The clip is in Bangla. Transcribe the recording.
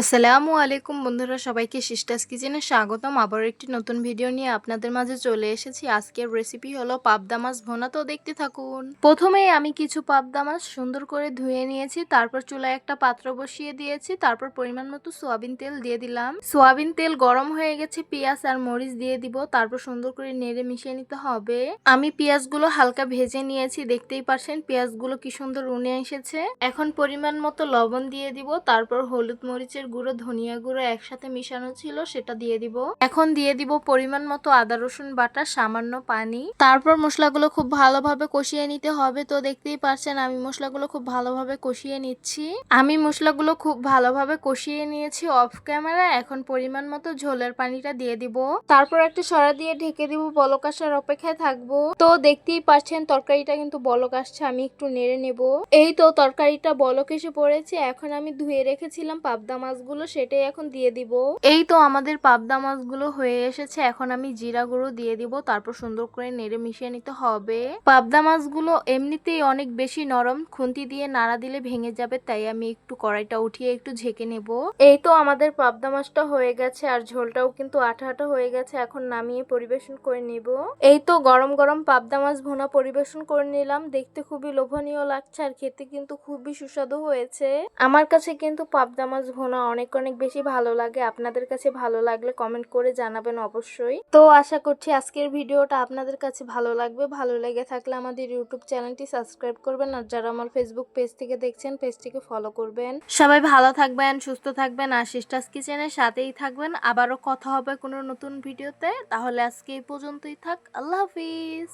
আসসালামু আলাইকুম বন্ধুরা, সবাইকে সিস্টার্স কিচেনে স্বাগতম। আবার একটি নতুন ভিডিও নিয়ে আপনাদের মাঝে চলে এসেছি। আজকের রেসিপি হলো পাবদা মাছ ভুনা, তো দেখতে থাকুন। প্রথমেই আমি কিছু পাবদা মাছ সুন্দর করে ধুয়ে নিয়েছি, তারপর চুলায় একটা পাত্র বসিয়ে দিয়েছি, তারপর পরিমাণ মতো সোয়াবিন তেল দিয়ে দিলাম। সোয়াবিন তেল গরম হয়ে গেছে, পেঁয়াজ আর মরিচ দিয়ে দিব, তারপর সুন্দর করে নেড়ে মিশিয়ে নিতে হবে। আমি পেঁয়াজগুলো হালকা ভেজে নিয়েছি, দেখতেই পাচ্ছেন পেঁয়াজগুলো কি সুন্দর উনে এসেছে। এখন পরিমাণ মতো লবণ দিয়ে দিব, তারপর হলুদ মরিচের গুঁড়ো, ধনিয়া গুঁড়ো একসাথে মিশানো ছিল সেটা দিয়ে দিব। এখন দিয়ে দিব পরিমাণ মতো আদা রসুন বাটা, সামান্য পানি। তারপর মশলাগুলো খুব ভালোভাবে কষিয়ে নিতে হবে। তো দেখতেই পাচ্ছেন আমি মশলাগুলো খুব ভালোভাবে কষিয়ে নিচ্ছি। আমি মশলাগুলো খুব ভালোভাবে কষিয়ে নিয়েছি অফ ক্যামেরা। এখন পরিমাণ মতো ঝোলের পানিটা দিয়ে দিব, তারপর একটা সরা দিয়ে ঢেকে দিব, বলক আসার অপেক্ষায় থাকবো। তো দেখতেই পাচ্ছেন তরকারিটা কিন্তু বলক আসছে, আমি একটু নেড়ে নেব। এই তো তরকারিটা বলক এসে পড়েছে। এখন আমি ধুয়ে রেখেছিলাম পাবদা মাছগুলো, সেটাই এখন দিয়ে দিব। এই তো আমাদের পাবদা মাছগুলো হয়ে এসেছে। এখন আমি জিরা গুঁড়ো দিয়ে দিব, তারপর সুন্দর করে নেড়ে মিশিয়ে নিতে হবে। পাবদা মাছগুলো এমনিতেই অনেক বেশি নরম, খুন্তি দিয়ে নাড়া দিলে ভেঙে যাবে, তাই আমি একটু কড়াইটা উঠিয়ে একটু ঝেঁকে নেব। এই তো আমাদের পাবদা মাছটা হয়ে গেছে, আর ঝোলটাও কিন্তু আঠা আঠা হয়ে গেছে। এখন নামিয়ে পরিবেশন করে নিব। এই তো গরম গরম পাবদা মাছ ভুনা পরিবেশন করে নিলাম। দেখতে খুবই লোভনীয় লাগছে, আর খেতে কিন্তু খুবই সুস্বাদু হয়েছে। আমার কাছে কিন্তু পাবদা মাছ ভুনা অনেক অনেক বেশি ভালো লাগে। আপনাদের কাছে ভালো লাগলে কমেন্ট করে জানাবেন অবশ্যই। তো আশা করছি আজকের ভিডিওটা আপনাদের কাছে ভালো লাগবে। ভালো লেগে থাকলে আমাদের ইউটিউব চ্যানেলটি সাবস্ক্রাইব করবেন, আর যারা আমার ফেসবুক পেজ থেকে দেখছেন পেজটিকে ফলো করবেন। সবাই ভালো থাকবেন, সুস্থ থাকবেন, আর সিস্টার্স কিচেনের সাথেই থাকবেন। আবারও কথা হবে কোনো নতুন ভিডিওতে। তাহলে আজকে এই পর্যন্তই থাক। আল্লাহ হাফিজ।